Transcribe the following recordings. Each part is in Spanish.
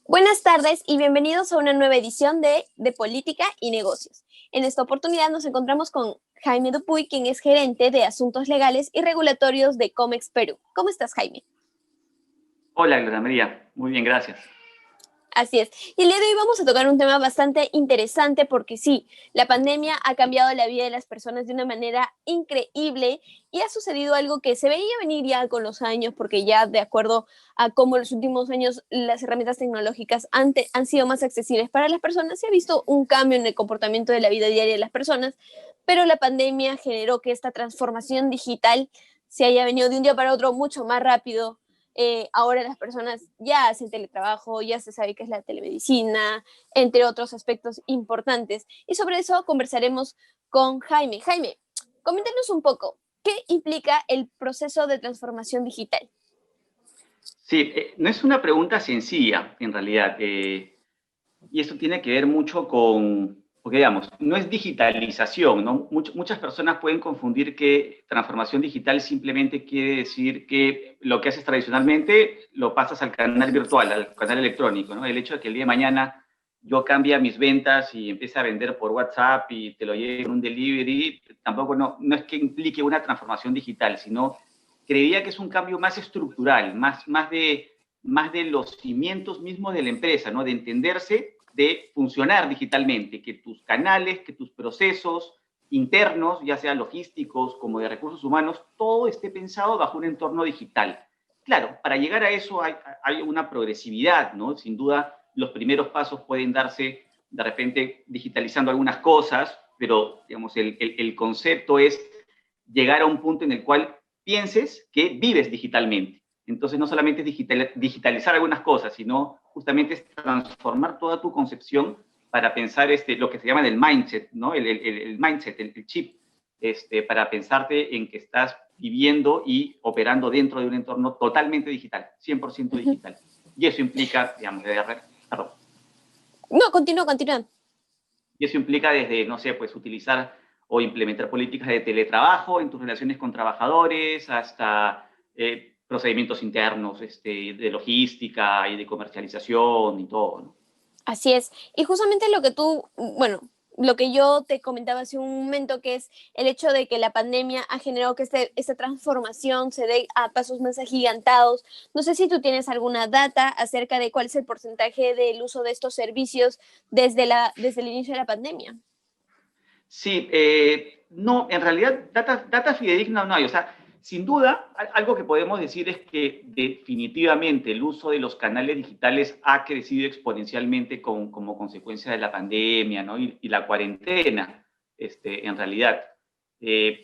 Buenas tardes y bienvenidos a una nueva edición de Política y Negocios. En esta oportunidad nos encontramos con Jaime Dupuy, quien es gerente de Asuntos Legales y Regulatorios de Comex Perú. ¿Cómo estás, Jaime? Hola, Gloria María. Muy bien, gracias. Así es. Y el día de hoy vamos a tocar un tema bastante interesante porque sí, la pandemia ha cambiado la vida de las personas de una manera increíble y ha sucedido algo que se veía venir ya con los años porque ya de acuerdo a cómo en los últimos años las herramientas tecnológicas han sido más accesibles para las personas, se ha visto un cambio en el comportamiento de la vida diaria de las personas, pero la pandemia generó que esta transformación digital se haya venido de un día para otro mucho más rápido. Ahora las personas ya hacen teletrabajo, ya se sabe qué es la telemedicina, entre otros aspectos importantes. Y sobre eso conversaremos con Jaime. Jaime, coméntanos un poco, ¿qué implica el proceso de transformación digital? Sí, no es una pregunta sencilla, en realidad, y esto tiene que ver mucho porque digamos, no es digitalización, ¿no? Muchas personas pueden confundir que transformación digital simplemente quiere decir que lo que haces tradicionalmente lo pasas al canal virtual, al canal electrónico, ¿no? El hecho de que el día de mañana yo cambie mis ventas y empiece a vender por WhatsApp y te lo lleve en un delivery, tampoco no es que implique una transformación digital, sino creería que es un cambio más estructural, más de los cimientos mismos de la empresa, ¿no? De entenderse, de funcionar digitalmente, que tus canales, que tus procesos internos, ya sean logísticos como de recursos humanos, todo esté pensado bajo un entorno digital. Claro, para llegar a eso hay una progresividad, ¿no? Sin duda, los primeros pasos pueden darse de repente digitalizando algunas cosas, pero digamos, el concepto es llegar a un punto en el cual pienses que vives digitalmente. Entonces, no solamente es digitalizar algunas cosas, sino justamente es transformar toda tu concepción para pensar lo que se llama el mindset, ¿no? El mindset, el chip, para pensarte en que estás viviendo y operando dentro de un entorno totalmente digital, 100% digital. Y eso implica, digamos, perdón, No, continúa, continúa. y eso implica desde, no sé, pues utilizar o implementar políticas de teletrabajo en tus relaciones con trabajadores, hasta procedimientos internos de logística y de comercialización y todo, ¿no? Así es. Y justamente lo que tú, bueno, lo que yo te comentaba hace un momento, que es el hecho de que la pandemia ha generado que esta transformación se dé a pasos más agigantados. No sé si tú tienes alguna data acerca de cuál es el porcentaje del uso de estos servicios desde el inicio de la pandemia. Sí, no, en realidad data fidedigna no hay. O sea, sin duda, algo que podemos decir es que definitivamente el uso de los canales digitales ha crecido exponencialmente como consecuencia de la pandemia, ¿no? Y la cuarentena, en realidad.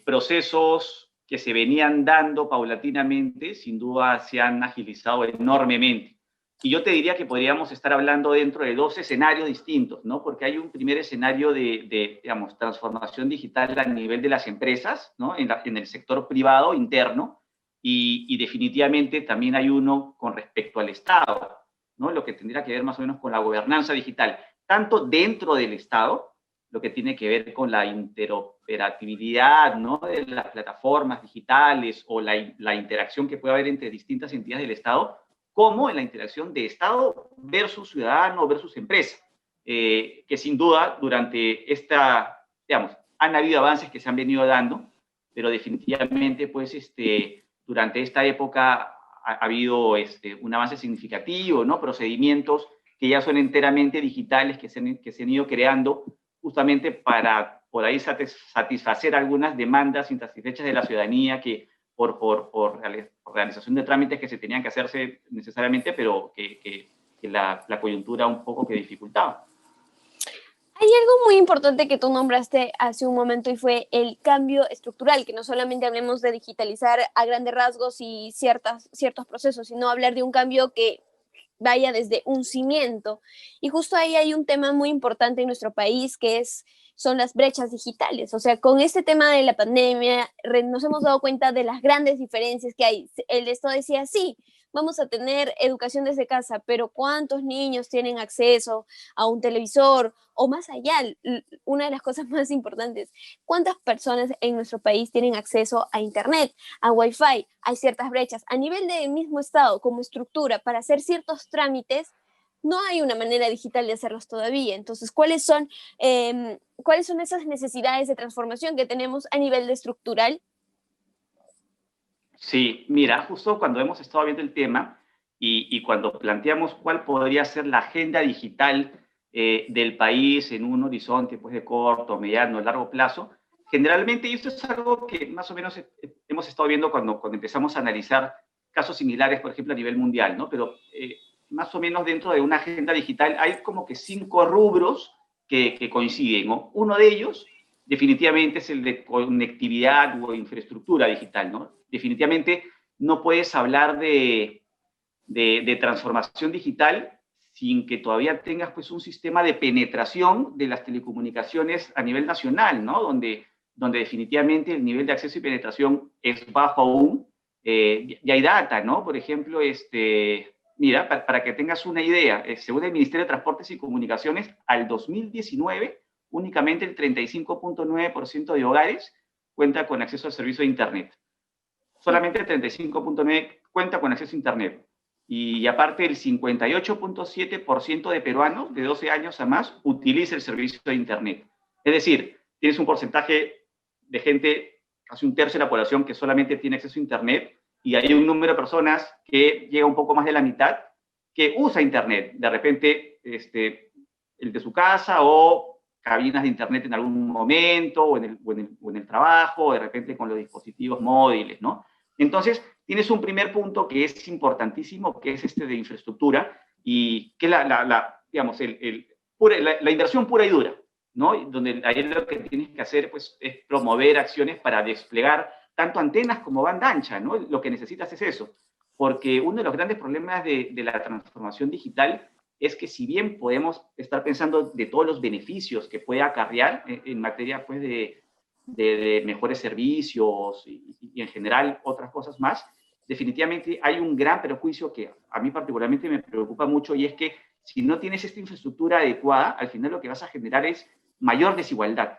Procesos que se venían dando paulatinamente, sin duda se han agilizado enormemente. Y yo te diría que podríamos estar hablando dentro de dos escenarios distintos, ¿no? Porque hay un primer escenario digamos, transformación digital a nivel de las empresas, ¿no? En el sector privado interno, y definitivamente también hay uno con respecto al Estado, ¿no? Lo que tendría que ver más o menos con la gobernanza digital, tanto dentro del Estado, lo que tiene que ver con la interoperabilidad, ¿no? De las plataformas digitales o la interacción que puede haber entre distintas entidades del Estado, como en la interacción de Estado versus ciudadano versus empresa, que sin duda durante digamos, han habido avances que se han venido dando, pero definitivamente, pues, durante esta época ha habido un avance significativo, ¿no? Procedimientos que ya son enteramente digitales, que se han ido creando justamente para por ahí satisfacer algunas demandas insatisfechas de la ciudadanía que por realización de trámites que se tenían que hacerse necesariamente, pero que la coyuntura un poco que dificultaba. Hay algo muy importante que tú nombraste hace un momento y fue el cambio estructural, que no solamente hablemos de digitalizar a grandes rasgos y ciertos procesos, sino hablar de un cambio que vaya desde un cimiento. Y justo ahí hay un tema muy importante en nuestro país son las brechas digitales. O sea, con este tema de la pandemia nos hemos dado cuenta de las grandes diferencias que hay. El Estado decía, sí, vamos a tener educación desde casa, pero ¿cuántos niños tienen acceso a un televisor? O más allá, una de las cosas más importantes, ¿cuántas personas en nuestro país tienen acceso a Internet, a Wi-Fi? Hay ciertas brechas a nivel del mismo Estado como estructura para hacer ciertos trámites. no hay una manera digital de hacerlos todavía. Entonces, ¿cuáles son esas necesidades de transformación que tenemos a nivel de estructural? Sí, mira, justo cuando hemos estado viendo el tema y cuando planteamos cuál podría ser la agenda digital del país en un horizonte pues, de corto, mediano, largo plazo, generalmente, y esto es algo que más o menos hemos estado viendo cuando empezamos a analizar casos similares, por ejemplo, a nivel mundial, ¿no? Pero más o menos dentro de una agenda digital hay como que 5 rubros que coinciden, ¿no? Uno de ellos definitivamente es el de conectividad o infraestructura digital, ¿no? Definitivamente no puedes hablar de transformación digital sin que todavía tengas pues un sistema de penetración de las telecomunicaciones a nivel nacional, ¿no? Donde definitivamente el nivel de acceso y penetración es bajo aún. Ya hay data, ¿no? Por ejemplo, mira, para que tengas una idea, según el Ministerio de Transportes y Comunicaciones, al 2019, únicamente el 35.9% de hogares cuenta con acceso al servicio de Internet. Solamente el 35.9% cuenta con acceso a Internet. Y aparte, el 58.7% de peruanos de 12 años a más utiliza el servicio de Internet. Es decir, tienes un porcentaje de gente, casi un tercio de la población, que solamente tiene acceso a Internet, y hay un número de personas que llega un poco más de la mitad que usa Internet. De repente, el de su casa o cabinas de Internet en algún momento, o en el trabajo, o de repente con los dispositivos móviles, ¿no? Entonces, tienes un primer punto que es importantísimo, que es de infraestructura, y que es digamos, la inversión pura y dura, ¿no? Donde ahí lo que tienes que hacer pues, es promover acciones para desplegar tanto antenas como banda ancha, ¿no? Lo que necesitas es eso, porque uno de los grandes problemas de la transformación digital es que si bien podemos estar pensando de todos los beneficios que puede acarrear en materia pues, de mejores servicios y en general otras cosas más, definitivamente hay un gran perjuicio que a mí particularmente me preocupa mucho, y es que si no tienes esta infraestructura adecuada, al final lo que vas a generar es mayor desigualdad,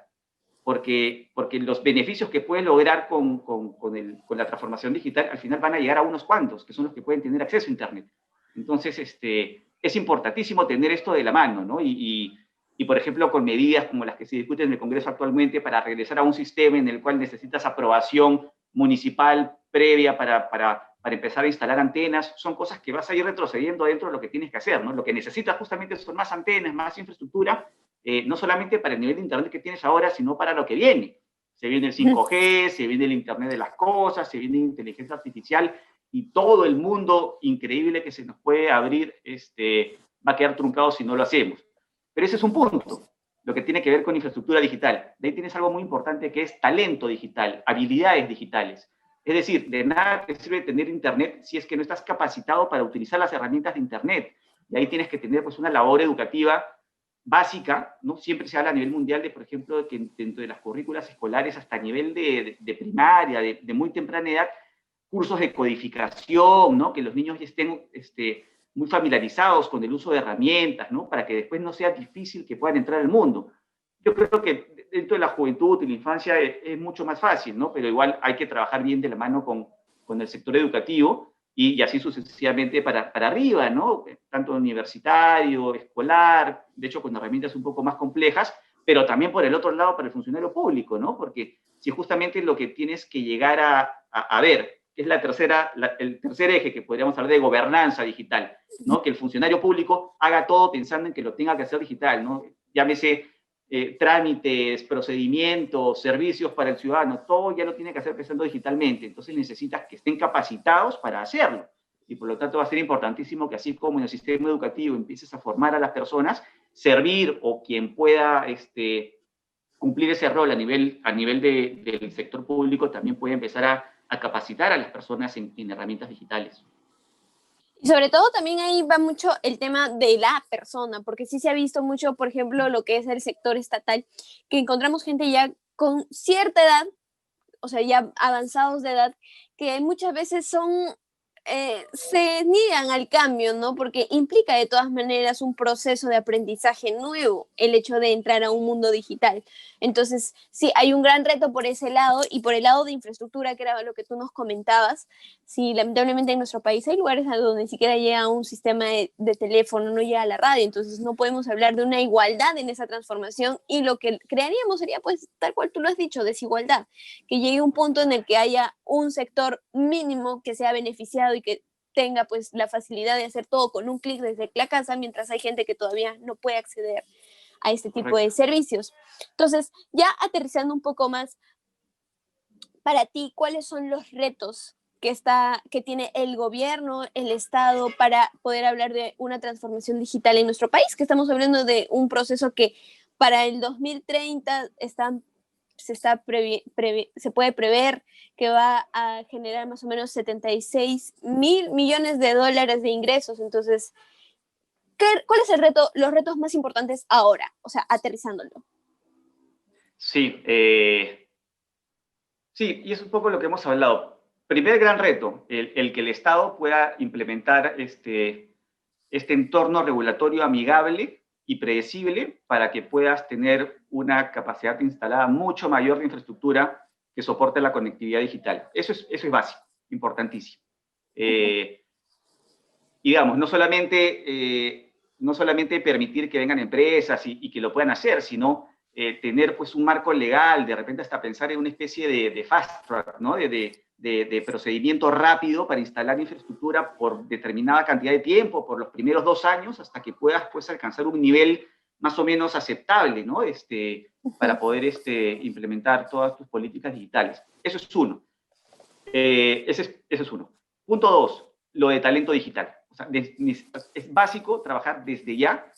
porque los beneficios que puedes lograr con la transformación digital al final van a llegar a unos cuantos, que son los que pueden tener acceso a Internet. Entonces, es importantísimo tener esto de la mano, ¿no? Y, por ejemplo, con medidas como las que se discuten en el Congreso actualmente para regresar a un sistema en el cual necesitas aprobación municipal previa para empezar a instalar antenas, son cosas que vas a ir retrocediendo dentro de lo que tienes que hacer, ¿no? Lo que necesitas justamente son más antenas, más infraestructura, no solamente para el nivel de Internet que tienes ahora, sino para lo que viene. Se viene el 5G, se viene el Internet de las cosas, se viene la inteligencia artificial, y todo el mundo increíble que se nos puede abrir va a quedar truncado si no lo hacemos. Pero ese es un punto, lo que tiene que ver con infraestructura digital. De ahí tienes algo muy importante que es talento digital, habilidades digitales. Es decir, de nada te sirve tener Internet si es que no estás capacitado para utilizar las herramientas de Internet. Y ahí tienes que tener pues, una labor educativa básica, ¿no? Siempre se habla a nivel mundial de, por ejemplo, que dentro de las currículas escolares hasta nivel de primaria, de muy temprana edad, cursos de codificación, ¿no? Que los niños ya estén muy familiarizados con el uso de herramientas, ¿no? Para que después no sea difícil que puedan entrar al mundo. Yo creo que dentro de la juventud y la infancia es mucho más fácil, ¿no? Pero igual hay que trabajar bien de la mano con el sector educativo y así sucesivamente para arriba, ¿no? Tanto universitario, escolar, de hecho con herramientas un poco más complejas, pero también por el otro lado para el funcionario público, ¿no? Porque si justamente lo que tienes que llegar a ver es el tercer eje que podríamos hablar de gobernanza digital, ¿no? Que el funcionario público haga todo pensando en que lo tenga que hacer digital, ¿no? Llámese trámites, procedimientos, servicios para el ciudadano, todo ya lo tiene que hacer pensando digitalmente. Entonces necesitas que estén capacitados para hacerlo. Y por lo tanto va a ser importantísimo que así como en el sistema educativo empieces a formar a las personas, servir o quien pueda cumplir ese rol a nivel del sector público también puede empezar a capacitar a las personas en herramientas digitales. Y sobre todo también ahí va mucho el tema de la persona, porque sí se ha visto mucho, por ejemplo, lo que es el sector estatal, que encontramos gente ya con cierta edad, o sea, ya avanzados de edad, que muchas veces son se niegan al cambio, ¿no? Porque implica de todas maneras un proceso de aprendizaje nuevo, el hecho de entrar a un mundo digital. Entonces, sí, hay un gran reto por ese lado y por el lado de infraestructura, que era lo que tú nos comentabas. Sí, lamentablemente en nuestro país hay lugares a donde ni siquiera llega un sistema de teléfono, no llega a la radio, entonces no podemos hablar de una igualdad en esa transformación y lo que crearíamos sería, pues, tal cual tú lo has dicho, desigualdad, que llegue un punto en el que haya un sector mínimo que sea beneficiado y que tenga pues la facilidad de hacer todo con un clic desde la casa, mientras hay gente que todavía no puede acceder a este tipo de Correcto. servicios. Entonces, ya aterrizando un poco más, para ti, ¿cuáles son los retos que tiene el gobierno, el Estado, para poder hablar de una transformación digital en nuestro país? Que estamos hablando de un proceso que para el 2030 se puede prever que va a generar más o menos 76.000 millones de dólares de ingresos. Entonces, ¿cuál es los retos más importantes ahora? O sea, aterrizándolo. Sí, sí, y es un poco lo que hemos hablado. Primer gran reto, el que el Estado pueda implementar este entorno regulatorio amigable y predecible para que puedas tener una capacidad instalada mucho mayor de infraestructura que soporte la conectividad digital. Eso es básico, importantísimo. Y digamos, no solamente permitir que vengan empresas y que lo puedan hacer, sino tener pues un marco legal, de repente hasta pensar en una especie de fast track, ¿no? De procedimiento rápido para instalar infraestructura por determinada cantidad de tiempo, por los primeros 2 años, hasta que puedas pues alcanzar un nivel más o menos aceptable, ¿no? Para poder implementar todas tus políticas digitales. Eso es uno. Ese es uno. Punto 2, lo de talento digital. O sea, es básico trabajar desde ya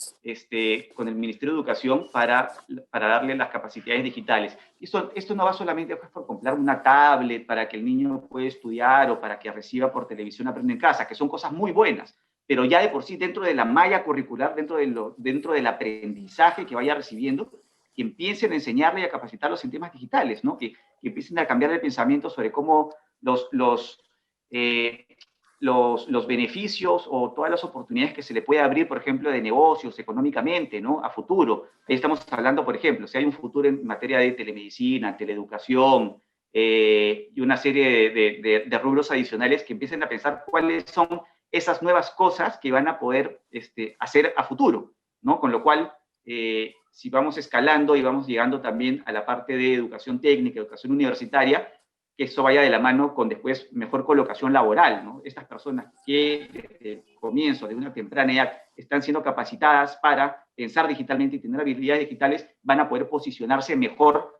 con el Ministerio de Educación para darle las capacidades digitales. Esto no va solamente pues, por comprar una tablet para que el niño pueda estudiar o para que reciba por televisión Aprende en Casa, que son cosas muy buenas, pero ya de por sí dentro de la malla curricular, dentro del aprendizaje que vaya recibiendo, que empiecen a enseñarle y a capacitarlos en temas digitales, ¿no? Que empiecen a cambiar el pensamiento sobre cómo los beneficios o todas las oportunidades que se le puede abrir, por ejemplo, de negocios económicamente, ¿no? A futuro. Ahí estamos hablando, por ejemplo, si hay un futuro en materia de telemedicina, teleeducación y una serie de rubros adicionales que empiecen a pensar cuáles son esas nuevas cosas que van a poder hacer a futuro, ¿no? Con lo cual, si vamos escalando y vamos llegando también a la parte de educación técnica, educación universitaria, que eso vaya de la mano con después mejor colocación laboral, ¿no? Estas personas que desde el comienzo, de una temprana edad, están siendo capacitadas para pensar digitalmente y tener habilidades digitales, van a poder posicionarse mejor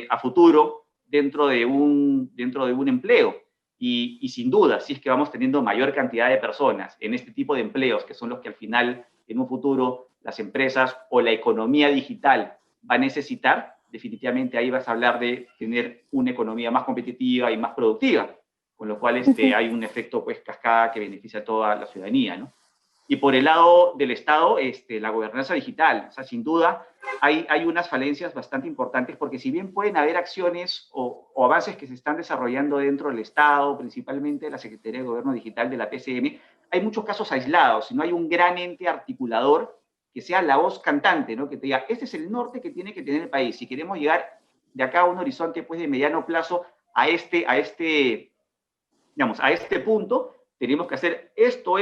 a futuro dentro de un empleo. Y sin duda, si es que vamos teniendo mayor cantidad de personas en este tipo de empleos, que son los que al final, en un futuro, las empresas o la economía digital va a necesitar, definitivamente ahí vas a hablar de tener una economía más competitiva y más productiva, con lo cual hay un efecto pues cascada que beneficia a toda la ciudadanía, ¿no? Y por el lado del Estado, la gobernanza digital, o sea, sin duda hay unas falencias bastante importantes porque si bien pueden haber acciones o avances que se están desarrollando dentro del Estado, principalmente la Secretaría de Gobierno Digital de la PCM, hay muchos casos aislados y no hay un gran ente articulador que sea la voz cantante, ¿no? Que te diga, este es el norte que tiene que tener el país. Si queremos llegar de acá a un horizonte pues, de mediano plazo digamos, a este punto, tenemos que hacer esto.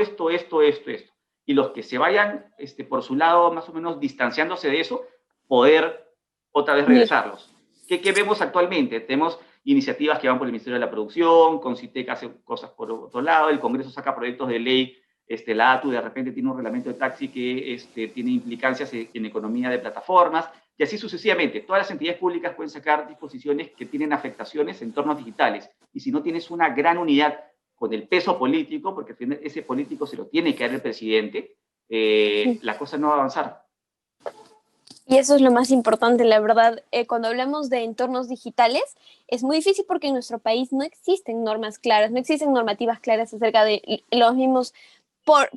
Y los que se vayan por su lado más o menos distanciándose de eso, poder otra vez regresarlos. ¿Qué vemos actualmente? Tenemos iniciativas que van por el Ministerio de la Producción, Concitec hace cosas por otro lado, el Congreso saca proyectos de ley, la ATU de repente tiene un reglamento de taxi que tiene implicancias en economía de plataformas, y así sucesivamente. Todas las entidades públicas pueden sacar disposiciones que tienen afectaciones en entornos digitales, y si no tienes una gran unidad con el peso político, porque ese político se lo tiene que dar el presidente, la cosa no va a avanzar. Y eso es lo más importante, la verdad. Cuando hablamos de entornos digitales, es muy difícil porque en nuestro país no existen normas claras, no existen normativas claras acerca de los mismos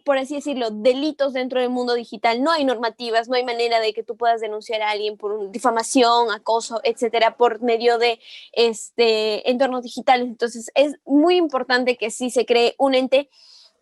por así decirlo, delitos dentro del mundo digital. No hay normativas, no hay manera de que tú puedas denunciar a alguien por difamación, acoso, etcétera, por medio de entornos digitales. Entonces, es muy importante que sí se cree un ente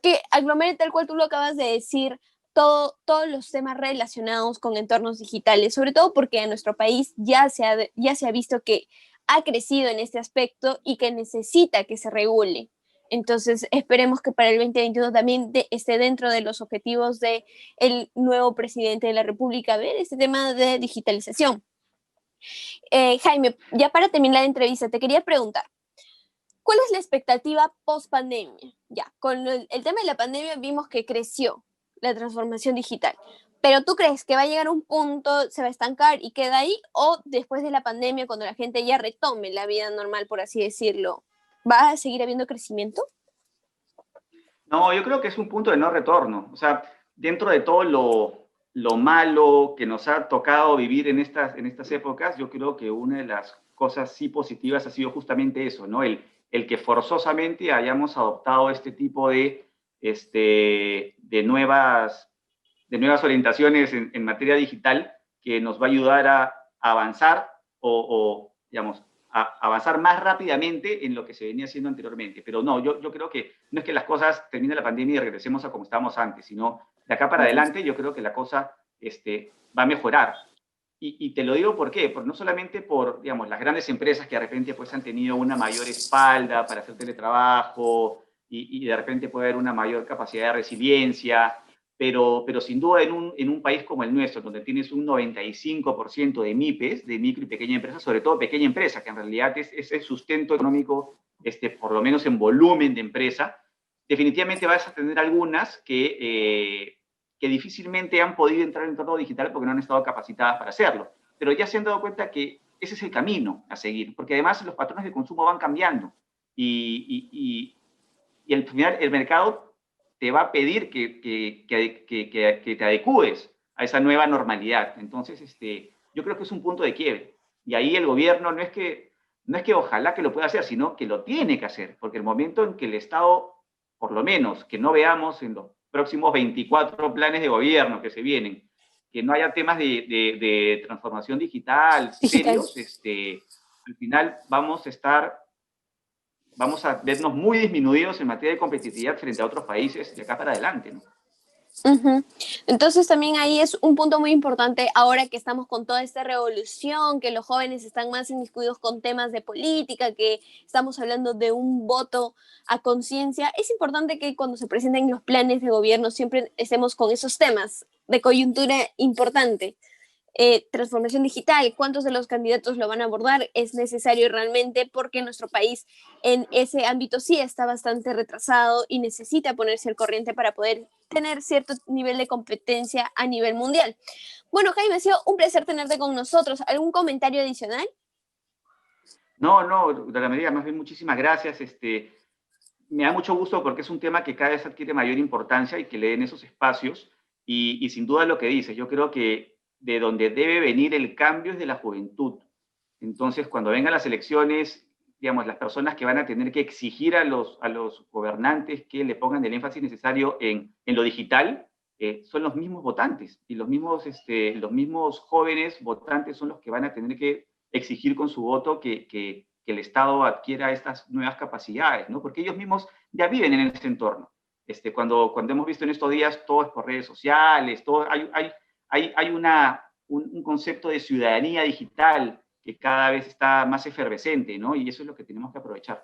que aglomere, tal cual tú lo acabas de decir, todos los temas relacionados con entornos digitales, sobre todo porque en nuestro país ya se ha visto que ha crecido en este aspecto y que necesita que se regule. Entonces, esperemos que para el 2021 también esté dentro de los objetivos del nuevo presidente de la República ver este tema de digitalización. Jaime, ya para terminar la entrevista, te quería preguntar, ¿cuál es la expectativa post pandemia? Ya, con el tema de la pandemia vimos que creció la transformación digital, pero ¿tú crees que va a llegar a un punto, se va a estancar y queda ahí? ¿O después de la pandemia, cuando la gente ya retome la vida normal, por así decirlo, va a seguir habiendo crecimiento? No, yo creo que es un punto de no retorno. O sea, dentro de todo lo malo que nos ha tocado vivir en estas épocas, yo creo que una de las cosas sí positivas ha sido justamente eso, ¿no? El que forzosamente hayamos adoptado este tipo de nuevas orientaciones en materia digital que nos va a ayudar a avanzar digamos, a avanzar más rápidamente en lo que se venía haciendo anteriormente. Pero no, yo creo que no es que las cosas termine la pandemia y regresemos a como estábamos antes, sino de acá para adelante yo creo que la cosa va a mejorar. Y te lo digo ¿por qué? No solamente por, digamos, las grandes empresas que de repente pues han tenido una mayor espalda para hacer teletrabajo y de repente puede haber una mayor capacidad de resiliencia, pero sin duda en un país como el nuestro, donde tienes un 95% de MIPES, de micro y pequeña empresa, sobre todo pequeña empresa, que en realidad es el sustento económico, por lo menos en volumen de empresa, definitivamente vas a tener algunas que difícilmente han podido entrar en el entorno digital porque no han estado capacitadas para hacerlo. Pero ya se han dado cuenta que ese es el camino a seguir, porque además los patrones de consumo van cambiando y al final el mercado te va a pedir que te adecúes a esa nueva normalidad. Entonces, yo creo que es un punto de quiebre. Y ahí el gobierno no es que ojalá que lo pueda hacer, sino que lo tiene que hacer, porque el momento en que el Estado, por lo menos, que no veamos en los próximos 24 planes de gobierno que se vienen, que no haya temas de transformación digital serios, al final vamos a vernos muy disminuidos en materia de competitividad frente a otros países de acá para adelante, ¿no? Uh-huh. Entonces también ahí es un punto muy importante ahora que estamos con toda esta revolución, que los jóvenes están más inmiscuidos con temas de política, que estamos hablando de un voto a conciencia. Es importante que cuando se presenten los planes de gobierno siempre estemos con esos temas de coyuntura importante. Transformación digital, cuántos de los candidatos lo van a abordar, es necesario realmente porque nuestro país en ese ámbito sí está bastante retrasado y necesita ponerse al corriente para poder tener cierto nivel de competencia a nivel mundial. Bueno, Jaime, ha sido un placer tenerte con nosotros. ¿Algún comentario adicional? No, de la medida, más bien muchísimas gracias. Me da mucho gusto porque es un tema que cada vez adquiere mayor importancia y que le den esos espacios. Y sin duda lo que dices, yo creo que de donde debe venir el cambio es de la juventud. Entonces, cuando vengan las elecciones, digamos, las personas que van a tener que exigir a los gobernantes que le pongan el énfasis necesario en lo digital, son los mismos votantes. Y los mismos jóvenes votantes son los que van a tener que exigir con su voto que el Estado adquiera estas nuevas capacidades, ¿no? Porque ellos mismos ya viven en ese entorno. Cuando hemos visto en estos días, todo es por redes sociales, hay un concepto de ciudadanía digital que cada vez está más efervescente, ¿no? Y eso es lo que tenemos que aprovechar.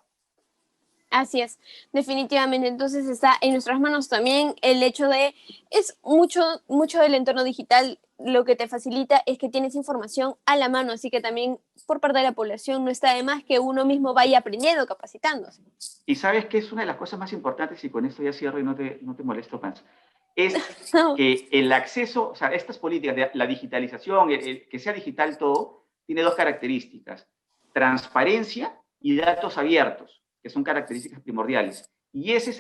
Así es, definitivamente. Entonces está en nuestras manos también el hecho de, es mucho del entorno digital, lo que te facilita es que tienes información a la mano, así que también por parte de la población no está de más que uno mismo vaya aprendiendo, capacitándose. Y sabes que es una de las cosas más importantes, y con esto ya cierro y no te molesto más, es que el acceso, o sea, estas políticas de la digitalización, que sea digital todo, tiene dos características: transparencia y datos abiertos, que son características primordiales. Y ese es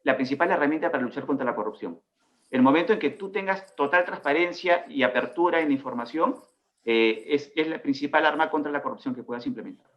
la principal herramienta para luchar contra la corrupción. El momento en que tú tengas total transparencia y apertura en la información, es la principal arma contra la corrupción que puedas implementar.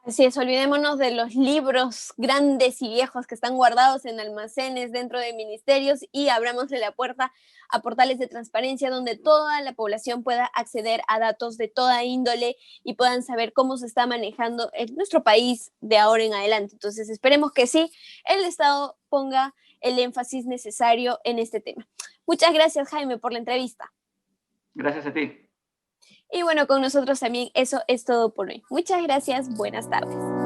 Así es, olvidémonos de los libros grandes y viejos que están guardados en almacenes dentro de ministerios y abramosle la puerta a portales de transparencia donde toda la población pueda acceder a datos de toda índole y puedan saber cómo se está manejando en nuestro país de ahora en adelante. Entonces, esperemos que sí, el Estado ponga el énfasis necesario en este tema. Muchas gracias, Jaime, por la entrevista. Gracias a ti. Y bueno, con nosotros también eso es todo por hoy. Muchas gracias, buenas tardes.